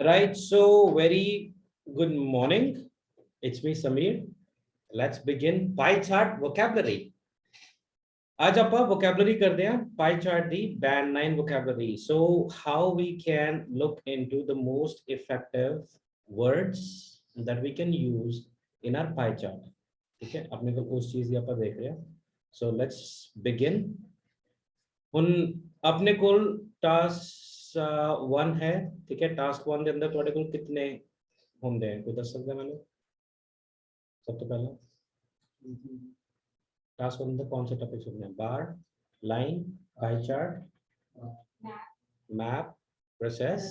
Right, so very good morning. It's me, Samir. Let's begin pie chart vocabulary. आज आप vocabulary करते हैं pie chart the band 9 vocabulary. So how we can look into the most effective words that we can use in our pie chart. ठीक है, अपने को उस चीज यहाँ पर देख रहे हैं. So let's begin. ਹੁਣ अपने ਕੋਲ टास्क 1 है. ठीक है, टास्क 1 ਦੇ ਅੰਦਰ ਤੁਹਾਡੇ ਕੋਲ ਕਿੰਨੇ ਹੁੰਦੇ हैं, कोई दस सकता है मैंने? सब तो पहला टास्क 1 अंदर कौन से टॉपिक्स होंगे? Bar, line, pie chart, map, process,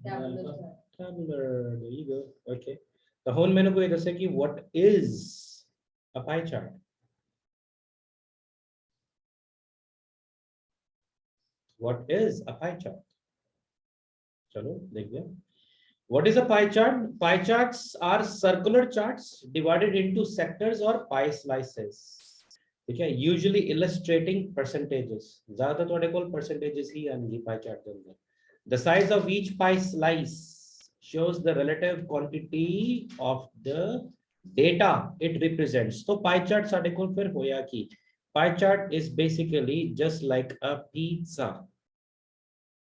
tabular. There you go. Okay. तो ਹੁਣ मैंने कोई दसे कि what is a pie chart? What is a pie chart? चलो देखते हैं. What is a pie chart? Pie charts are circular charts divided into sectors or pie slices. ठीक है, usually illustrating percentages. ज़्यादातर थोड़े कोल percentages ही आएंगी pie chart के अंदर. The size of each pie slice shows the relative quantity of the data it represents. So pie chart साढ़े कोल फिर होया कि pie chart is basically just like a pizza,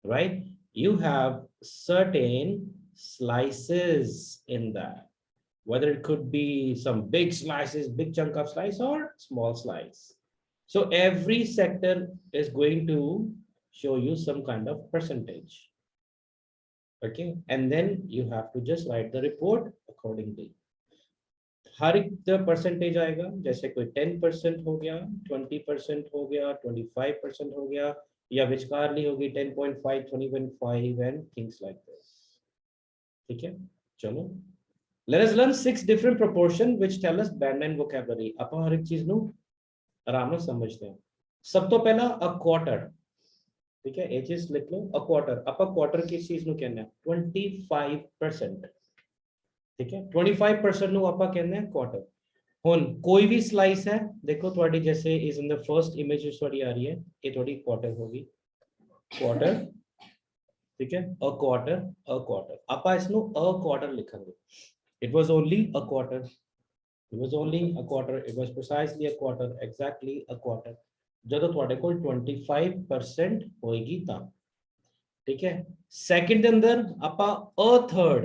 right? You have certain slices in that, whether it could be some big slices, big chunk of slice, or small slice. So every sector is going to show you some kind of percentage. Okay, and then you have to just write the report accordingly. हर एक percentage आएगा, जैसे कोई 10% हो गया, 20% हो गया, 25% हो गया, या विचकारली होगी 10.5, 20.5 and things like this. ठीक है, चलो. Let us learn 6 different proportion which tell us band and vocabulary. ਆਪਾਂ ਹਰ ਇੱਕ ਚੀਜ਼ ਨੂੰ ਆਰਾਮ ਨਾਲ ਸਮਝਦੇ ਹਾਂ. ਸਭ ਤੋਂ ਪਹਿਲਾਂ a quarter. ठीक है, ਇਹ ਚੀਜ਼ ਲਿਖ ਲਓ. a quarter. ਆਪਾਂ quarter ਕਿਸ ਚੀਜ਼ ਨੂੰ ਕਹਿੰਦੇ ਆ? 25%. ठीक है, 25% ਨੂੰ ਆਪਾਂ ਕਹਿੰਦੇ ਆ quarter. ਹੁਣ ਕੋਈ ਵੀ slice ਹੈ, ਦੇਖੋ ਤੁਹਾਡੀ ਜੈਸੇ is in the first image ਤੁਹਾਡੀ ਆ ਰਹੀ ਹੈ, ਇਹ ਤੁਹਾਡੀ quarter ਹੋਗੀ. quarter, ठीक है, a quarter, a quarter. ਆਪਾਂ ਇਸ ਨੂੰ a quarter ਲਿਖਾਂਗੇ. It was only a quarter. It was only a quarter. It was precisely a quarter. Exactly a quarter. ਜਦੋਂ ਤੁਹਾਡੇ ਕੋਲ 25% ਹੋਏਗੀ ਤਾਂ. ਠੀਕ ਹੈ, ਸੈਕਿੰਡ ਦੇ ਅੰਦਰ ਆਪਾਂ a third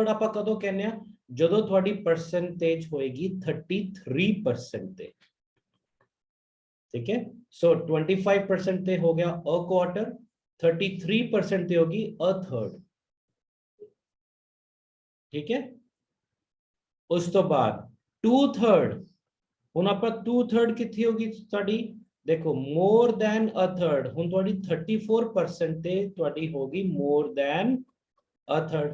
ਆਪਾਂ ਕਦੋਂ ਕਹਿੰਦੇ ਆ? ਜਦੋਂ ਤੁਹਾਡੀ ਪਰਸੈਂਟੇਜ ਹੋਏਗੀ 33% ਤੇ. ठीक है, so 25% ਤੇ ਹੋ ਗਿਆ a quarter, 33% ਤੇ होगी a third. ठीक है, उस तो बाद 2/3. ਹੁਣ ਆਪਾਂ 2/3 ਕਿੱਥੇ ਹੋਗੀ ਤੁਹਾਡੀ? ਦੇਖੋ more than a third. ਹੁਣ ਤੁਹਾਡੀ 34% ਤੇ ਤੁਹਾਡੀ ਹੋਗੀ more than a third.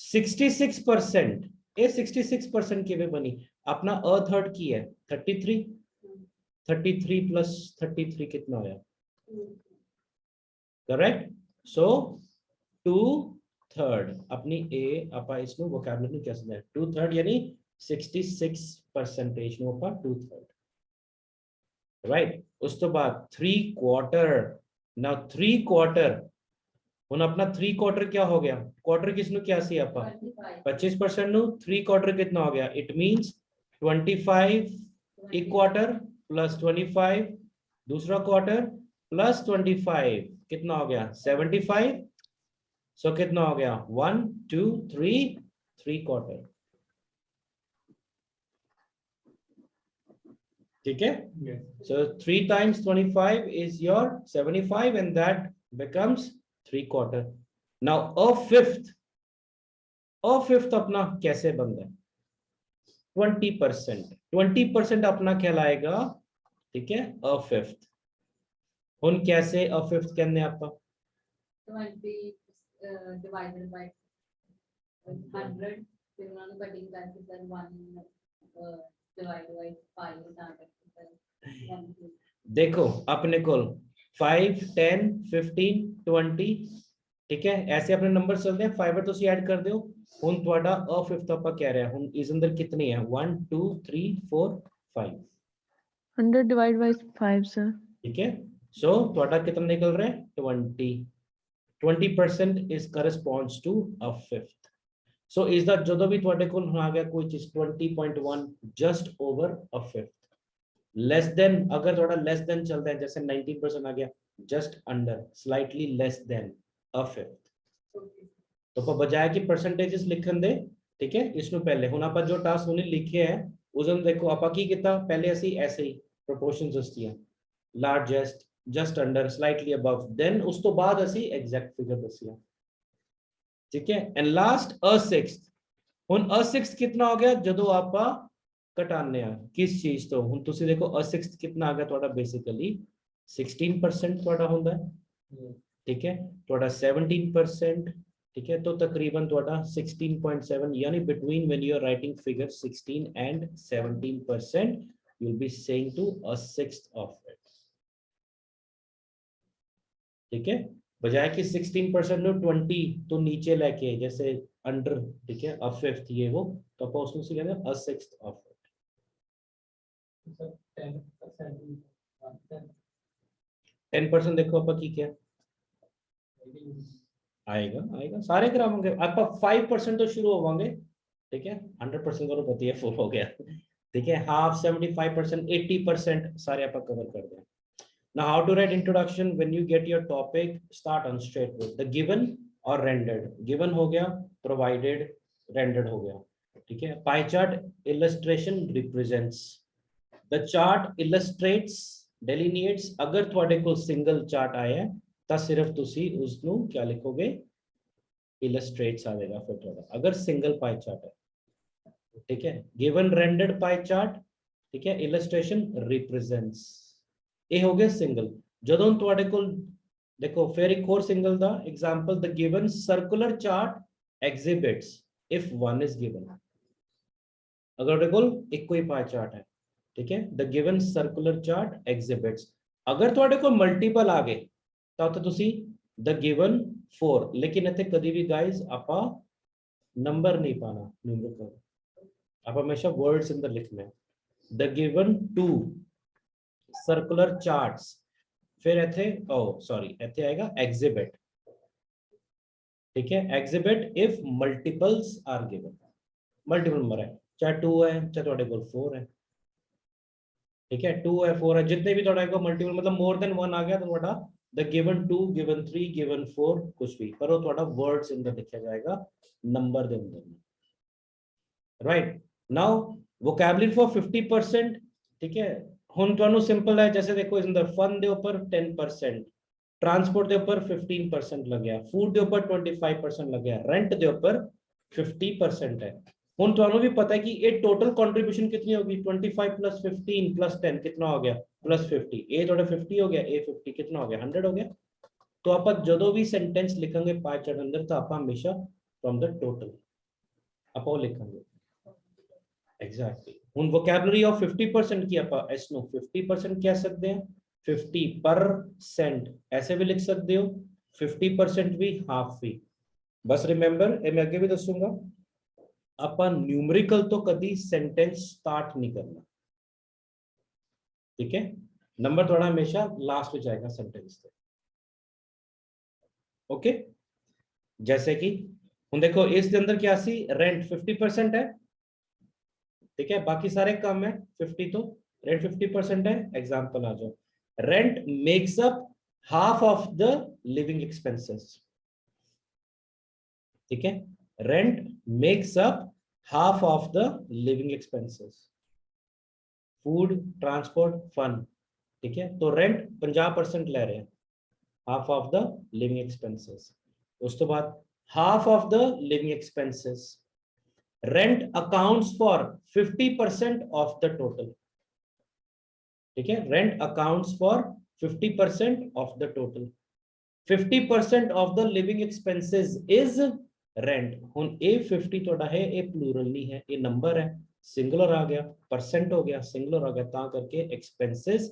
66%. ਇਹ 66% ਕਿਵੇਂ ਬਣੀ? ਆਪਣਾ a third ਕੀ ਹੈ? 33. 33 plus 33 कितना होया? Correct. So 2/3 अपनी a आपा इसमें vocabulary कैसे है? 2/3 यानी 66% नो आपा 2/3. Right. उस तो बाद 3/4. Now 3/4. उन अपना 3/4 क्या हो गया? क्वार्टर किसनु क्या सी आपा? 25% नु 3/4 कितना हो गया? It means 25 एक क्वार्टर प्लस 25 दूसरा क्वार्टर प्लस 25 कितना हो गया? 75. सो कितना हो गया? 1 2 3 3/4. ठीक है, so 3 times 25 is your 75 and that becomes 3/4. now a fifth अपना कैसे बनता है? 20%. 20% अपना कहलाएगा, ठीक है, a fifth. हुन कैसे a fifth कहने आपका? 20 divided by 100. फिर उन्होंने कटिंग करके then 1 divided by 5. देखो अपने को 5 10 15 20. ठीक है, ऐसे अपने नंबर चलते हैं. 5 तो ऐड कर दो. ਹੁਣ ਤੁਹਾਡਾ a fifth ਆਪਾਂ ਕਹਿ ਰਿਹਾ. ਹੁਣ ਇਸ ਅੰਦਰ ਕਿਤਨੇ ਹੈ? 1 2 3 4 5. 100 divided by 5 sir. ठीक है, सो ਤੁਹਾਡਾ कितना निकल रहा है? 20. 20% is corresponds to a fifth. So is that ਜਦੋਂ ਵੀ ਤੁਹਾਡੇ ਕੋਲ ਹੁਣ ਆ ਗਿਆ ਕੋਈ ਚੀਜ਼ 20.1 just over a fifth. Less than अगर थोड़ा less than चलता है जैसे 19% आ गया just under slightly less than a fifth. तो पर बजाय कि परसेंटेजेस लिखन दे ठीक है इसनु पहले हुन ਆਪਾਂ जो टास्क हुने लिखे है उसन देखो ਆਪਾਂ ਕੀ ਕੀਤਾ पहले ਅਸੀਂ ऐसे ही proportions दस्तियां largest just under slightly above then ਉਸ ਤੋਂ ਬਾਅਦ ਅਸੀਂ exact figure दसिया ठीक है and last a sixth ਹੁਣ a sixth कितना हो गया ਜਦੋਂ ਆਪਾਂ ਘਟਾਉਂਦੇ ਆ ਕਿਸ ਚੀਜ਼ ਤੋਂ ਹੁਣ ਤੁਸੀਂ ਦੇਖੋ a sixth कितना आ गया ਤੁਹਾਡਾ बेसिकली 16% ਤੁਹਾਡਾ ਹੁੰਦਾ ਹੈ ठीक है ਤੁਹਾਡਾ 17% ठीक है तो तकरीबन ਤੁਹਾਡਾ 16.7 यानी between when you are writing figure 16 and 17% you'll be saying to a sixth of it ठीक है बजाय कि 16% नो 20 तो नीचे लेके जैसे अंडर ठीक है a fifth ये वो तो आप उसमें से कहते हैं a sixth of it 10% देखो आप की क्या आएगा आएगा सारे कराओगे आप 5% तो शुरू होवांगे ठीक है 100% को पता है फुल हो गया ठीक है हाफ 75% 80% सारे आप कवर कर दें now how to write introduction when you get your topic start on straight with the given or rendered given हो गया provided rendered हो गया ठीक है pie chart illustration represents the chart illustrates delineates अगर ਤੁਹਾਡੇ ਕੋਲ single chart आया ਤਾਂ ਸਿਰਫ ਤੁਸੀਂ ਉਸ ਨੂੰ ਕੀ ਲਿਖੋਗੇ illustrates ਆਵੇਗਾ ਫਿਰ ਤੁਹਾਡਾ अगर single pie chart है ठीक है given rendered pie chart ठीक है illustration represents ਇਹ ਹੋ ਗਿਆ ਸਿੰਗਲ ਜਦੋਂ ਤੁਹਾਡੇ ਕੋਲ ਦੇਖੋ ਫਿਰ ਇੱਕ ਹੋਰ single the example the given circular chart exhibits if one is given ਅਗਰ ਤੁਹਾਡੇ ਕੋਲ ਇੱਕੋ ਹੀ pie chart ਹੈ ठीक है the given circular chart exhibits ਅਗਰ ਤੁਹਾਡੇ ਕੋਲ ਮਲਟੀਪਲ ਆ ਗਏ ਤਾਂ ਉੱਥੇ ਤੁਸੀਂ the given 4 ਲੇਕਿਨ ਇੱਥੇ ਕਦੀ ਵੀ ਗਾਇਜ਼ ਆਪਾਂ ਨੰਬਰ ਨਹੀਂ ਪਾਣਾ ਨਿਊਮਰੀਕਲ ਆਪਾਂ ਹਮੇਸ਼ਾ ਵਰਡਸ ਅੰਦਰ ਲਿਖਣਾ ਹੈ the given 2 circular charts फिर इथे सॉरी इथे आएगा exhibit ठीक है exhibit if multiples are given multiple number है चाहे 2 है चाहे ਤੁਹਾਡੇ ਕੋਲ 4 है ठीक है 2 है 4 है जितने भी ਤੁਹਾਡੇ ਕੋਲ मल्टीपल मतलब मोर देन 1 आ गया तो ਤੁਹਾਡਾ the given 2 given 3 given 4 कुछ भी पर वो ਤੁਹਾਡਾ वर्ड्स अंदर लिखा जाएगा नंबर ਦੇ अंदर राइट नाउ vocabulary for 50% ठीक है ਹੁਣ ਤੁਹਾਨੂੰ ਸਿੰਪਲ ਹੈ ਜੈਸੇ ਦੇਖੋ ਇਸ ਅੰਦਰ ਫਨ ਦੇ ਉੱਪਰ 10% ਟਰਾਂਸਪੋਰਟ ਦੇ ਉੱਪਰ 15% ਲੱਗਿਆ ਫੂਡ ਦੇ ਉੱਪਰ 25% ਲੱਗਿਆ ਰੈਂਟ ਦੇ ਉੱਪਰ 50% ਹੈ ਹੁਣ ਤੁਹਾਨੂੰ ਵੀ ਪਤਾ ਹੈ ਕਿ ਇਹ ਟੋਟਲ ਕੰਟਰੀਬਿਊਸ਼ਨ ਕਿੰਨੀ ਹੋਗੀ 25 plus 15 plus 10 कितना हो गया plus 50 ਇਹ ਤੁਹਾਡਾ 50 ਹੋ ਗਿਆ ਇਹ 50 कितना हो गया 100 ਹੋ ਗਿਆ तो ਆਪਾਂ ਜਦੋਂ ਵੀ ਸੈਂਟੈਂਸ ਲਿਖਾਂਗੇ ਪਾਈ ਚਾਰਟ ਅੰਦਰ ਤਾਂ ਆਪਾਂ ਹਮੇਸ਼ਾ from the total ਆਪਾਂ ਉਹ ਲਿਖਾਂਗੇ एग्जैक्टली ਹੁਣ vocabulary of 50% की आप s नो 50% कह सकते हैं 50% ऐसे भी लिख सकते हो 50% भी हाफ भी बस रिमेंबर मैं आगे भी दसूंगा अपन न्यूमेरिकल तो कभी सेंटेंस स्टार्ट नहीं करना ठीक है नंबर थोड़ा हमेशा लास्ट में जाएगा सेंटेंस पे ओके जैसे कि हम देखो इसके अंदर क्या सी रेंट 50% है ठीक है बाकी सारे कम है 50 तो रेंट 50% है एग्जांपल आ जाओ rent makes up half of the living expenses ठीक है rent makes up half of the living expenses food transport fun ठीक है तो रेंट 50% ले रहे हैं half of the living expenses उस तो बाद half of the living expenses rent accounts for 50% of the total ठीक है rent accounts for 50% of the total 50% of the living expenses is rent ਹੁਣ ਇਹ 50 ਤੁਹਾਡਾ ਹੈ ਇਹ plural नहीं है ये number है singular आ गया percent हो गया singular आ गया ਤਾਂ ਕਰਕੇ expenses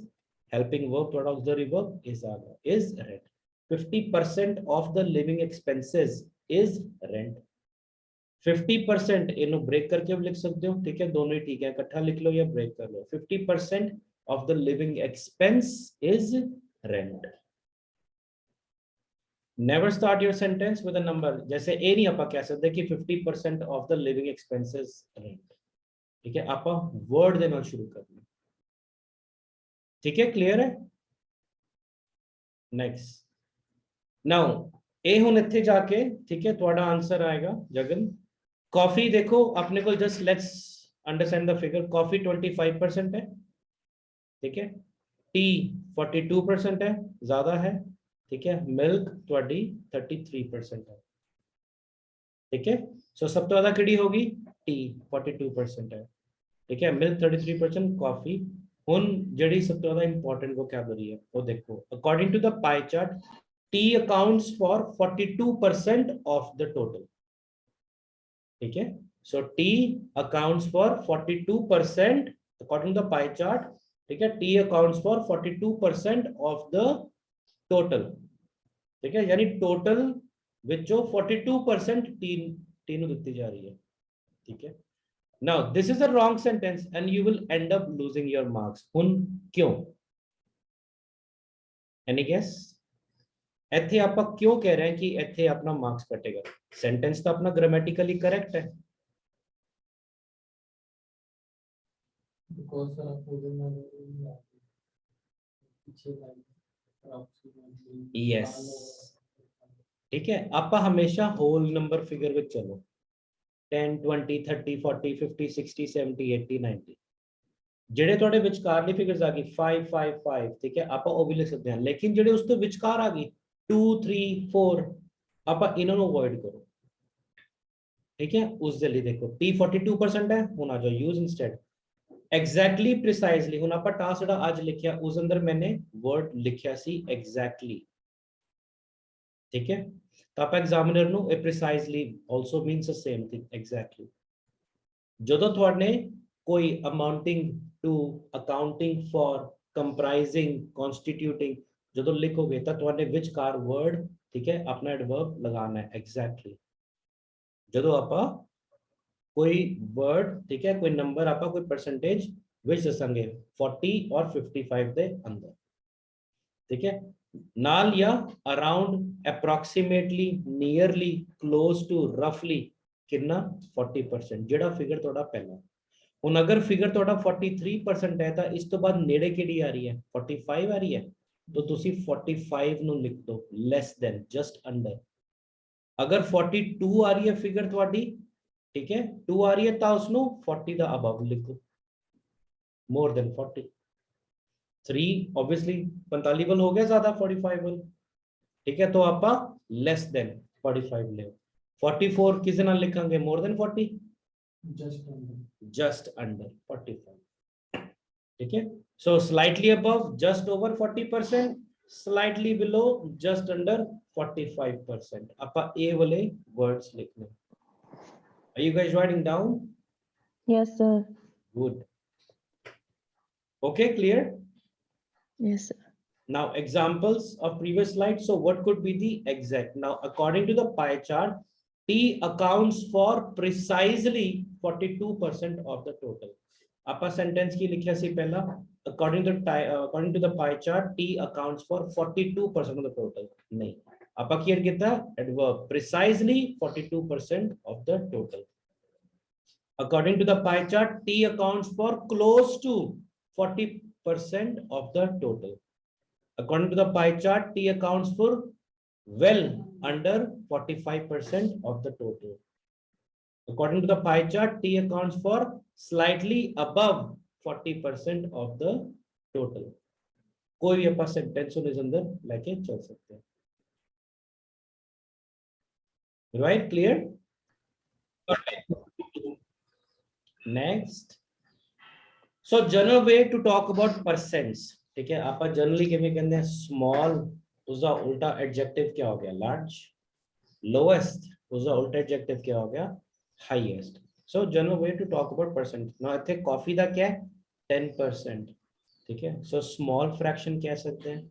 helping verb ਤੁਹਾਡਾ auxiliary verb is आ गया is rent 50% of the living expenses is rent 50% इन्हों ब्रेक करके भी लिख सकते हो ठीक है दोनों ही ठीक है इकट्ठा लिख लो या ब्रेक कर लो 50% of the living expense is rent never start your sentence with a number. जैसे ए नहीं आप कह सकते कि 50% of the living expenses rent, ठीक है, आप वर्ड देना शुरू करना, ठीक है, क्लियर है। नेक्स्ट नाउ ए हुन इत्थे जाके, ठीक है, थोड़ा आंसर आएगा जगन। कॉफी देखो अपने को, just let's understand the figure. Coffee 25% है, ठीक है, टी 42% है, ज्यादा है, ठीक है, मिल्क थोड़ी 33% है, ठीक है। सो सब तो ज्यादा किड़ी होगी टी 42% है, ठीक है, मिल्क 33%, कॉफी। हुन जड़ी सब तो ज्यादा इंपॉर्टेंट वोकैबुलरी है वो देखो, according to the pie chart tea accounts for 42% of the total, ठीक है। So tea accounts for 42% according to the pie chart, ठीक है, tea accounts for 42% of the total, ठीक है, यानी टोटल विचो 42% टी नु दिती जा रही है, ठीक है। Now this is a wrong sentence and you will end up losing your marks. हुन क्यों? Any guess? ਇੱਥੇ ਆਪਾਂ क्यों कह रहे हैं कि ਇੱਥੇ अपना मार्क्स कटेगा? सेंटेंस तो अपना ग्रामेटिकली करेक्ट है, because पीछे approximately यस, ठीक है। ਆਪਾਂ हमेशा होल नंबर फिगर विच चलो 10 20 30 40 50 60 70 80 90 ਜਿਹੜੇ ਤੁਹਾਡੇ ਵਿਚਕਾਰਲੀ ਫਿਗਰਸ ਆ ਗਈ 5 5 5, ਠੀਕ ਹੈ, ਆਪਾਂ ਉਹ ਵੀ ਲਿਖ ਸਕਦੇ ਹਾਂ। ਲੇਕਿਨ ਜਿਹੜੇ ਉਸ ਤੋਂ ਵਿਚਕਾਰ ਆ ਗਈ 2 3 4 ਆਪਾਂ ਇਹਨਾਂ ਨੂੰ ਅਵੋਇਡ ਕਰੋ, ठीक है। उस लिए देखो टी 42% है, हुन आ जाओ यूज इंस्टेड एग्जैक्टली प्रिसाइजली। हुन आपा टास्क जेड़ा आज लिखया उस अंदर मैंने वर्ड लिखया सी एग्जैक्टली, ठीक है। तो आप एग्जामिनर नु ए precisely also means the same thing exactly. जदों तुहाने कोई amounting to accounting for comprising constituting जदों लिखोगे तो तुहाने विचकार वर्ड, ठीक है, अपना एडवर्ब लगाना है एग्जैक्टली। जदों आपा कोई वर्ड, ठीक है, कोई नंबर आपा कोई परसेंटेज विच दसांगे 40 और 55 दे अंदर, ठीक है, नाल या around approximately nearly close to रफली कितना 40% जेड़ा फिगर थोड़ा पहला। हुन अगर फिगर थोड़ा 43% है तो इस तो बाद नेड़े केड़ी आ रही है 45 आ रही है, तो तुसी 45 नु लिख दो लेस देन जस्ट अंडर। अगर 42 आ रही है फिगर थोड़ी, ठीक है, 2 आ रही है ता उसनो 40 दा अबव लिखो, मोर देन 40। 3 ऑब्वियसली 45 वाल हो गया ज्यादा 45 वाल, ठीक है, तो आपा लेस देन 45 ले। 44 किस नाल लिखांगे मोर देन 40, जस्ट अंडर 45, ठीक है। So slightly above just over 40%, slightly below just under 45%। आपा ए वाले वर्ड्स लिखने। Are you guys writing down? Yes, sir. Good. Okay, clear? Yes, sir. Now examples of previous slide. So what could be the exact? Now according to the pie chart, T accounts for precisely 42% of the total. Apa sentence की लिखिया सी पहला according to the pie chart, T accounts for 42% of the total. नहीं, apa clear कितना adverb precisely 42% of the total. According to the pie chart, T accounts for close to 40% of the total. According to the pie chart, T accounts for well under 45% of the total. According to the pie chart, T accounts for slightly above 40% of the total. कोई भी अपना sentence उन अंदर लेके चल सकते हैं, right? Clear? Next, so general way to talk about percents, ठीक है। आप जनरली किਵੇਂ कहते हैं स्मॉल, उसका उल्टा एडजेक्टिव क्या हो गया लार्ज, लोएस्ट उसका उल्टा एडजेक्टिव क्या हो गया highest. So general way to talk about percent. ना इथे कॉफी दा क्या है 10%, ठीक है। सो स्मॉल फ्रैक्शन कह सकते हैं,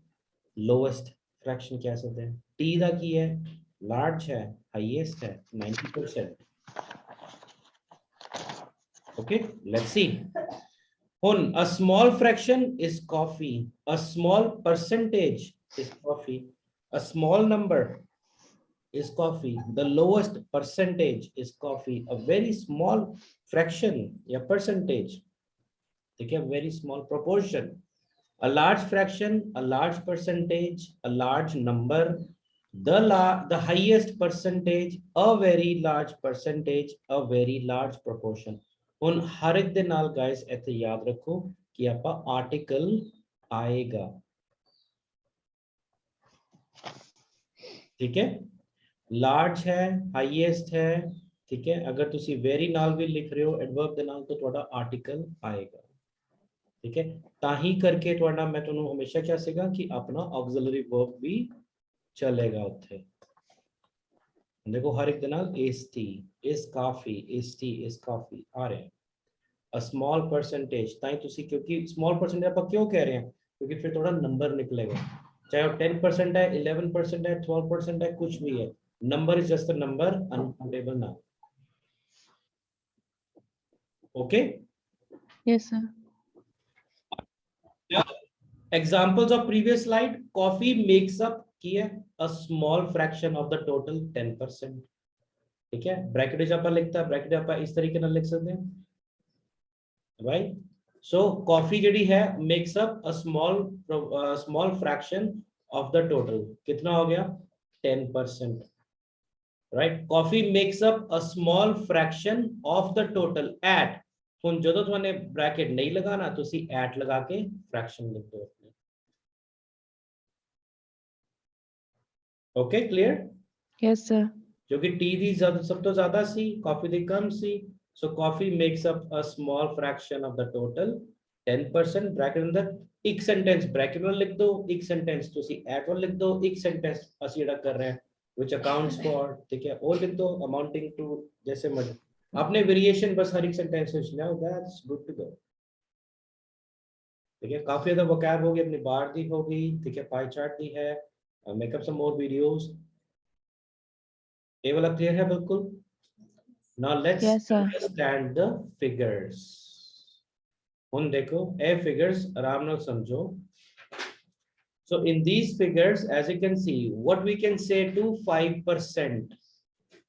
लोएस्ट फ्रैक्शन कह सकते हैं। टी दा की है लार्ज है, हाईएस्ट है 90%। Okay, let's see. On a small fraction is coffee, a small percentage is coffee, a small number is coffee. The lowest percentage is coffee. A very small fraction, या percentage, ठीक है, very small proportion. A large fraction, a large percentage, a large number, the highest percentage, a very large percentage, a very large proportion. ਹੁਣ ਹਰ ਇੱਕ ਦੇ ਨਾਲ guys ਇੱਥੇ ਯਾਦ ਰੱਖੋ ਕਿ ਆਪਾਂ article ਆਏਗਾ, ठीक है, लार्ज है, हाईएस्ट है, ठीक है, अगर तुसी वेरी नाल भी लिख रहे हो एडवर्ब दे नाल तो ਤੁਹਾਡਾ आर्टिकल आएगा, ठीक है, ताही करके ਤੁਹਾਡਾ मैं ਤੁਹਾਨੂੰ हमेशा क्या सीगा कि अपना ऑक्सिलरी वर्ब भी चलेगा ਉੱਥੇ। देखो हर एक दे नाल st is coffee, st is coffee आ रहे हैं। a small percentage, ताही तुसी क्योंकि small percentage ਆਪਾਂ क्यों कह रहे हैं, क्योंकि फिर थोड़ा नंबर निकलेगा, चाहे वो 10% है, 11% है, 12% है, कुछ भी है, number is just a number, uncountable now. Okay, Yes, sir. Examples of previous slide, coffee makes up की है अ small fraction of the total 10%, ठीक है, ब्रैकेट आप लिखता है, ब्रैकेट आप इस तरीके से लिख सकते हैं भाई। सो कॉफी जड़ी है makes up a small fraction of the total, कितना हो गया 10%, right. Coffee makes up a small fraction of the total at, हुन जदों तुहाने ब्रैकेट नहीं लगाना तुसी एट लगा के फ्रैक्शन लिख दो अपने। Okay clear? Yes, sir. क्योंकि टी दी सब तो ज्यादा सी, कॉफी दी कम सी, so coffee makes up a small fraction of the total 10%, bracket अंदर एक सेंटेंस ब्रैकेट में लिख दो, एक सेंटेंस तुसी एट में लिख दो, एक सेंटेंस ਅਸੀਂ ਜਿਹੜਾ कर रहे हैं which accounts for, ठीक है, और लिख दो amounting to, जैसे मर्जी आपने वेरिएशन बस हर एक सेंटेंस में लिखना, दैट्स गुड टू गो, ठीक है। काफी ज्यादा वोकैब हो गई, अपनी बार दी हो गई, ठीक है, पाई चार्ट दी है, मेकअप सम मोर वीडियोस, ये वाला क्लियर है बिल्कुल। Now let's Yes, sir. Understand the figures. हुन देखो ए फिगर्स आराम नाल समझो। So in these figures, as you can see, what we can say to 5%,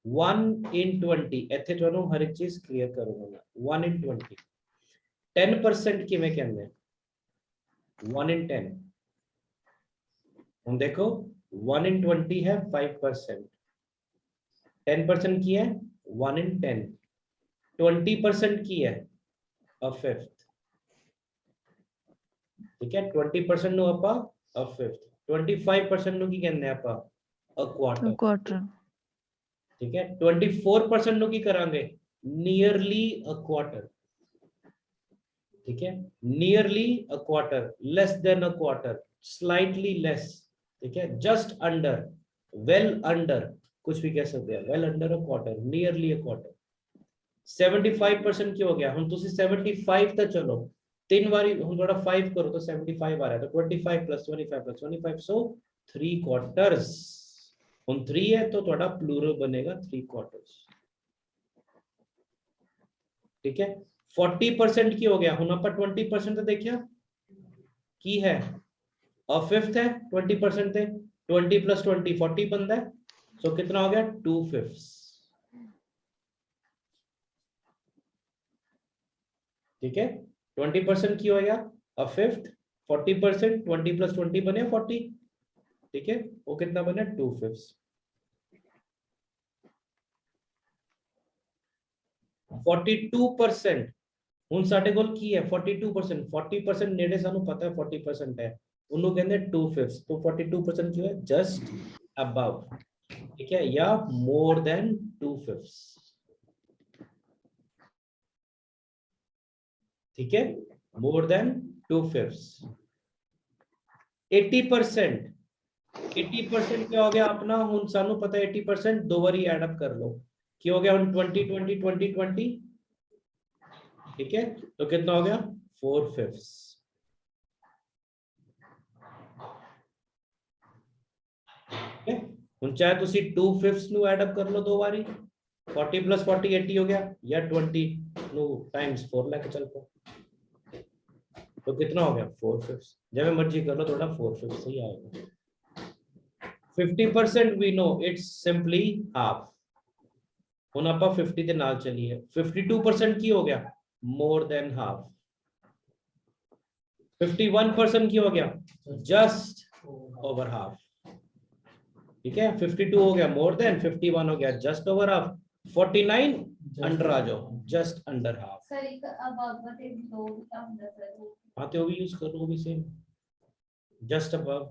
1 in 20, ਇੱਥੇ ਤੁਹਾਨੂੰ ਹਰ ਇੱਕ ਚੀਜ਼ ਕਲੀਅਰ ਕਰੂੰਗਾ ਮੈਂ, 1 in 20, 10% ਕਿਵੇਂ ਕਹਿੰਦੇ ਆ, 1 in 10, ਹੁਣ ਦੇਖੋ 1 in 20 है 5%, 10% की है 1 in 10, 20% की है a fifth, ठीक है, 20% ਨੂੰ ਆਪਾਂ a fifth, 25% ਨੂੰ ਕੀ ਕਹਿੰਦੇ ਆਪਾਂ a quarter, A quarter. ठीक है, 24% ਨੂੰ ਕੀ ਕਰਾਂਗੇ nearly a quarter, ठीक है, nearly a quarter, less than a quarter, slightly less, ठीक है, just under, well under, कुछ भी कह सकते हैं, well under a quarter, nearly a quarter। 75% ਕੀ ਹੋ ਗਿਆ, ਹੁਣ ਤੁਸੀਂ 75 तक चलो, तीन बारी हम थोड़ा 5 करो तो 75 आ रहा है, तो 25 plus 25 plus 25, so 3 quarters, हम 3 है तो थोड़ा प्लूरल बनेगा 3 quarters, ठीक है। 40% की हो गया, हम आप 20% तो देखिए की है a fifth है, 20% थे, 20 plus 20 40 बनता है, so कितना हो गया 2/5, ठीक है। 20% की हो गया a fifth, 40%, 20 plus 20 बने 40, ठीक है, वो कितना बने 2/5, 42%, ਹੁਣ ਸਾਡੇ ਕੋਲ ਕੀ ਹੈ 42%, 40% ਨੇੜੇ ਸਾਨੂੰ ਪਤਾ ਹੈ 40% ਹੈ, ਉਹਨੂੰ ਕਹਿੰਦੇ 2/5, तो 42% ਕੀ ਹੈ just above, ठीक है, या more than 2/5, ठीक है, more than 2/5। 80%, 80% क्या हो गया अपना, हुन सानू पता है 80% दो बारी ऐड अप कर लो, क्या हो गया हुन 20 20 20 20, ठीक है, तो कितना हो गया 4/5, ठीक है। हुन चाहे तुसी 2/5 नु ऐड अप कर लो दो बारी, 40 plus 40 80 हो गया, या 20 नु टाइम्स 4 लेके चल पो, तो कितना हो गया 4/5, जब मर्जी कर लो, थोड़ा 4/5 ही आएगा। 50% we know it's simply half. ਹੁਣ ਆਪਾਂ 50 ਦੇ ਨਾਲ ਚੱਲੀਏ 52% ਕੀ ਹੋ ਗਿਆ more than half. 51% ਕੀ ਹੋ ਗਿਆ just over half. ठीक है 52 हो गया more than 51 हो गया just over half 49 अंडर आ जाओ just under half. सर एक अब बते दो क्या ਹੁੰਦਾ सर वो आते हो भी यूज करो वो भी same just above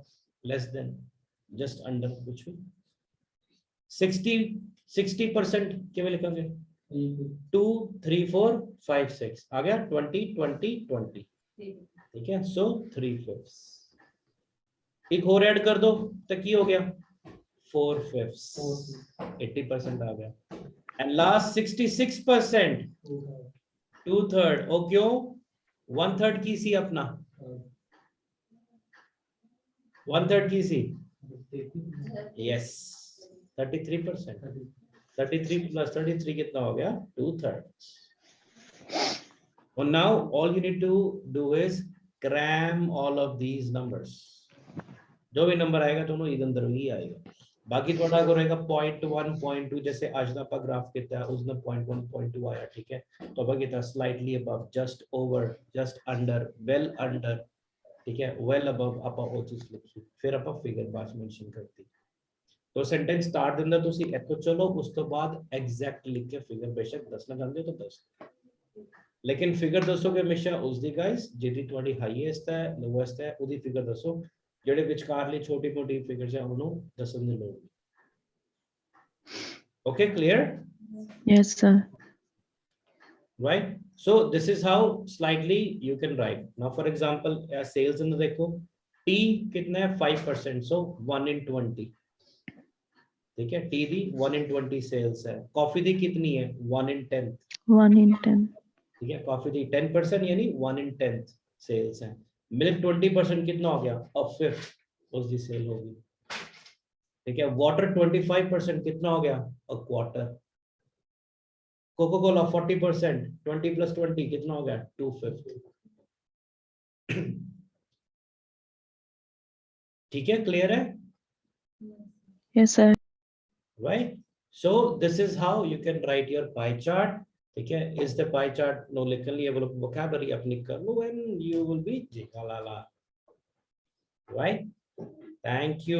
less than just under कुछ भी 60% केवल लिखेंगे 2 3 4 5 6 आ गया 20 20 20 ठीक है सो 3/5 एक और ऐड कर दो तो की हो गया 4/5 80% आ गया एंड लास्ट 66% 2/3 ओ क्यों 1/3 की सी अपना 1/3 की सी यस 33% 33 plus 33 कितना हो गया 2/3 and now all you need to do is cram all of these numbers जो भी नंबर आएगा दोनों इधर अंदर ही आएगा बाकी थोड़ा को रहेगा 0.1 0.2 जैसे आज ना आपका ग्राफ कितना है उसने 0.1 0.2 आया ठीक है तो अब कितना slightly above just over just under well under ठीक है वेल अबव आप वो चीज लिखी फिर आप फिगर बाद मेंशन करती तो सेंटेंस स्टार्ट ਦਿੰਦਾ ਤੁਸੀਂ ਇੱਥੋਂ ਚਲੋ ਉਸ ਤੋਂ ਬਾਅਦ ਐਗਜ਼ੈਕਟ ਲਿਖ ਕੇ ਫਿਗਰ ਬੇਸ਼ੱਕ ਦੱਸਣਾ ਚਾਹੁੰਦੇ ਹੋ ਤਾਂ 10 ਲੇਕਿਨ ਫਿਗਰ ਦੱਸੋਗੇ ਹਮੇਸ਼ਾ ਉਸ ਦੀ ਗਾਇਸ ਜਿਹੜੀ ਤੁਹਾਡੀ ਹਾਈਐਸਟ ਹੈ ਲੋਐਸਟ ਹੈ ਉਹਦੀ ਫਿਗਰ ਦੱਸੋ ਜਿਹੜੇ ਵਿਚਕਾਰਲੀ ਛੋਟੀ ਮੋਟੀ ਫਿਗਰਸ ਹੈ ਉਹਨੂੰ ਦੱਸਣ ਦੀ ਲੋੜ ਨਹੀਂ okay clear Yes, sir. right so this is how slightly you can write now for example sales in देखो t कितना है 5% so 1 in 20 ठीक है टी दी 1 in 20 सेल्स है कॉफी दी कितनी है 1 in 10 1 in 10. ठीक है कॉफी दी 10% यानी 1 in 10 सेल्स है मिल्क 20% कितना हो गया अ फिफ्थ उसकी सेल होगी ठीक है वाटर 25% कितना हो गया a quarter coca cola 40% 20 plus 20 कितना हो गया 2/5 ठीक है क्लियर है Yes, sir. right so this is how you can write your pie chart ठीक है is the pie chart no लिखन लिया बोलो vocabulary अपनी कर लो and you will be ji La La right thank you